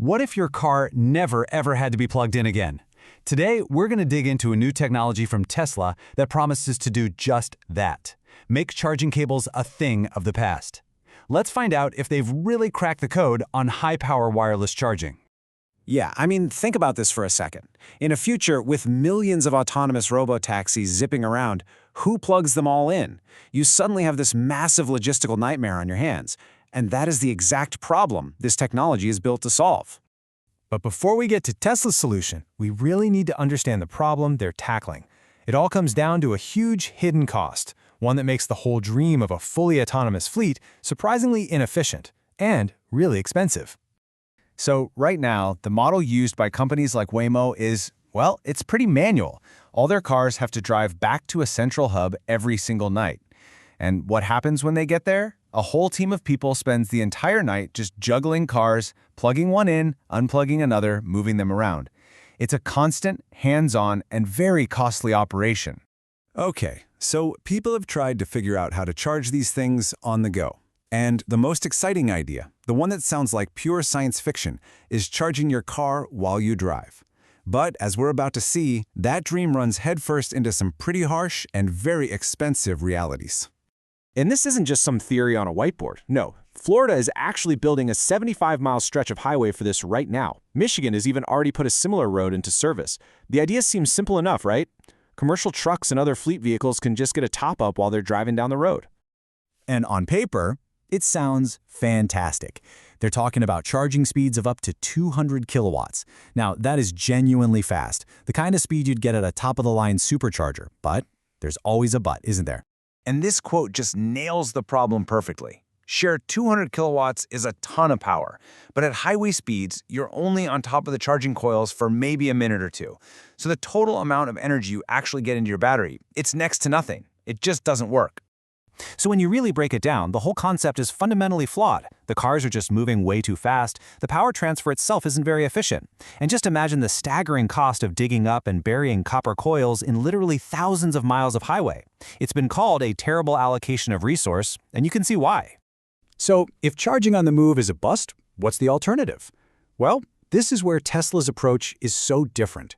What if your car never ever had to be plugged in again? Today, we're going to dig into a new technology from Tesla that promises to do just that. Make charging cables a thing of the past. Let's find out if they've really cracked the code on high-power wireless charging. Yeah, think about this for a second. In a future with millions of autonomous robotaxis zipping around, who plugs them all in? You suddenly have this massive logistical nightmare on your hands. And that is the exact problem this technology is built to solve. But before we get to Tesla's solution, we really need to understand the problem they're tackling. It all comes down to a huge hidden cost, one that makes the whole dream of a fully autonomous fleet surprisingly inefficient and really expensive. So right now, the model used by companies like Waymo is, well, it's pretty manual. All their cars have to drive back to a central hub every single night. And what happens when they get there? A whole team of people spends the entire night just juggling cars, plugging one in, unplugging another, moving them around. It's a constant, hands-on, and very costly operation. Okay, so people have tried to figure out how to charge these things on the go. And the most exciting idea, the one that sounds like pure science fiction, is charging your car while you drive. But as we're about to see, that dream runs headfirst into some pretty harsh and very expensive realities. And this isn't just some theory on a whiteboard. No, Florida is actually building a 75-mile stretch of highway for this right now. Michigan has even already put a similar road into service. The idea seems simple enough, right? Commercial trucks and other fleet vehicles can just get a top-up while they're driving down the road. And on paper, it sounds fantastic. They're talking about charging speeds of up to 200 kilowatts. Now, that is genuinely fast, the kind of speed you'd get at a top-of-the-line supercharger. But there's always a but, isn't there? And this quote just nails the problem perfectly. Sure, 200 kilowatts is a ton of power, but at highway speeds, you're only on top of the charging coils for maybe a minute or two. So the total amount of energy you actually get into your battery, it's next to nothing. It just doesn't work. So when you really break it down, the whole concept is fundamentally flawed. The cars are just moving way too fast. The power transfer itself isn't very efficient. And just imagine the staggering cost of digging up and burying copper coils in literally thousands of miles of highway. It's been called a terrible allocation of resource, and you can see why. So if charging on the move is a bust, what's the alternative? Well, this is where Tesla's approach is so different.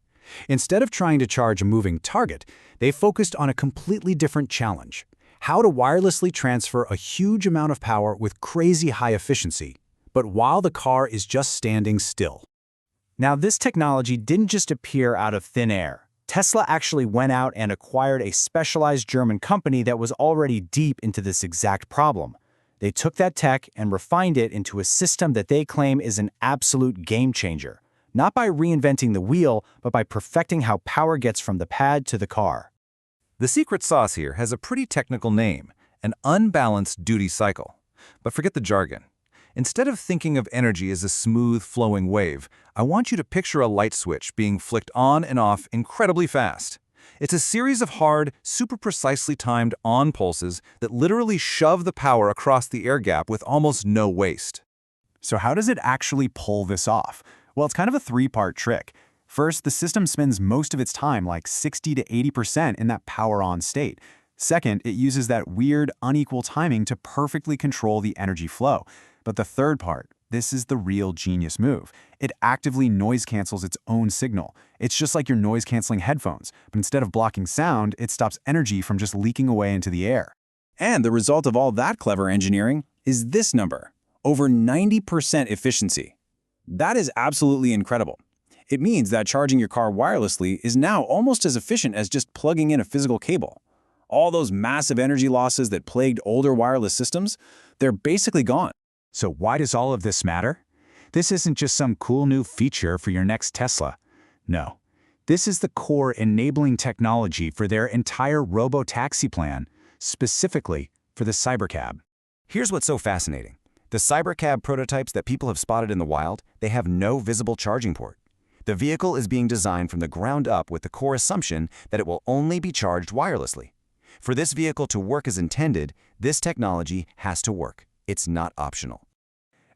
Instead of trying to charge a moving target, they focused on a completely different challenge: how to wirelessly transfer a huge amount of power with crazy high efficiency, but while the car is just standing still. Now, this technology didn't just appear out of thin air. Tesla actually went out and acquired a specialized German company that was already deep into this exact problem. They took that tech and refined it into a system that they claim is an absolute game changer, not by reinventing the wheel, but by perfecting how power gets from the pad to the car. The secret sauce here has a pretty technical name, an unbalanced duty cycle. But forget the jargon. Instead of thinking of energy as a smooth, flowing wave, I want you to picture a light switch being flicked on and off incredibly fast. It's a series of hard, super precisely timed on pulses that literally shove the power across the air gap with almost no waste. So how does it actually pull this off? Well, it's kind of a three-part trick. First, the system spends most of its time, like 60 to 80%, in that power-on state. Second, it uses that weird, unequal timing to perfectly control the energy flow. But the third part, this is the real genius move. It actively noise cancels its own signal. It's just like your noise-canceling headphones, but instead of blocking sound, it stops energy from just leaking away into the air. And the result of all that clever engineering is this number: over 90% efficiency. That is absolutely incredible. It means that charging your car wirelessly is now almost as efficient as just plugging in a physical cable. All those massive energy losses that plagued older wireless systems, they're basically gone. So why does all of this matter? This isn't just some cool new feature for your next Tesla. No, this is the core enabling technology for their entire Robotaxi plan, specifically for the Cybercab. Here's what's so fascinating. The Cybercab prototypes that people have spotted in the wild, they have no visible charging port. The vehicle is being designed from the ground up with the core assumption that it will only be charged wirelessly. For this vehicle to work as intended, this technology has to work. It's not optional.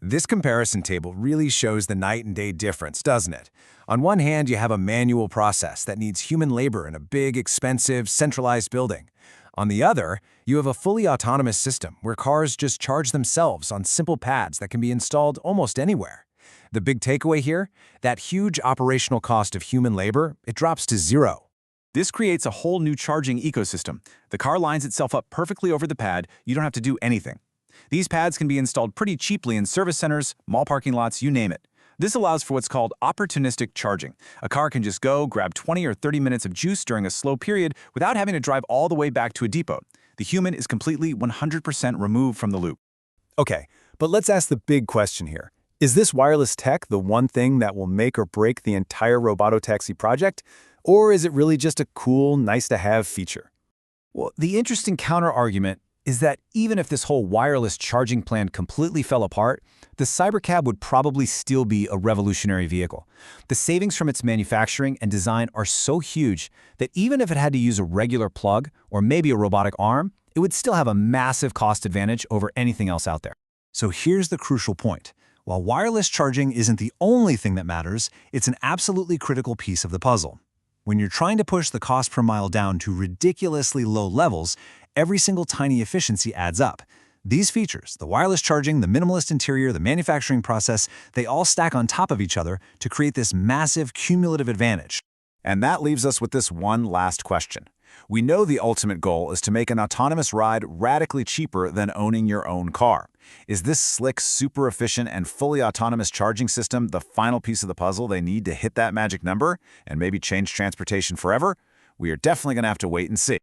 This comparison table really shows the night and day difference, doesn't it? On one hand, you have a manual process that needs human labor in a big, expensive, centralized building. On the other, you have a fully autonomous system where cars just charge themselves on simple pads that can be installed almost anywhere. The big takeaway here? That huge operational cost of human labor, it drops to zero. This creates a whole new charging ecosystem. The car lines itself up perfectly over the pad, you don't have to do anything. These pads can be installed pretty cheaply in service centers, mall parking lots, you name it. This allows for what's called opportunistic charging. A car can just go, grab 20 or 30 minutes of juice during a slow period without having to drive all the way back to a depot. The human is completely 100% removed from the loop. Okay, but let's ask the big question here. Is this wireless tech the one thing that will make or break the entire Robotaxi project? Or is it really just a cool, nice-to-have feature? Well, the interesting counter-argument is that even if this whole wireless charging plan completely fell apart, the Cybercab would probably still be a revolutionary vehicle. The savings from its manufacturing and design are so huge that even if it had to use a regular plug or maybe a robotic arm, it would still have a massive cost advantage over anything else out there. So here's the crucial point. While wireless charging isn't the only thing that matters, it's an absolutely critical piece of the puzzle. When you're trying to push the cost per mile down to ridiculously low levels, every single tiny efficiency adds up. These features, the wireless charging, the minimalist interior, the manufacturing process, they all stack on top of each other to create this massive cumulative advantage. And that leaves us with this one last question. We know the ultimate goal is to make an autonomous ride radically cheaper than owning your own car. Is this slick, super efficient, and fully autonomous charging system the final piece of the puzzle they need to hit that magic number and maybe change transportation forever? We are definitely going to have to wait and see.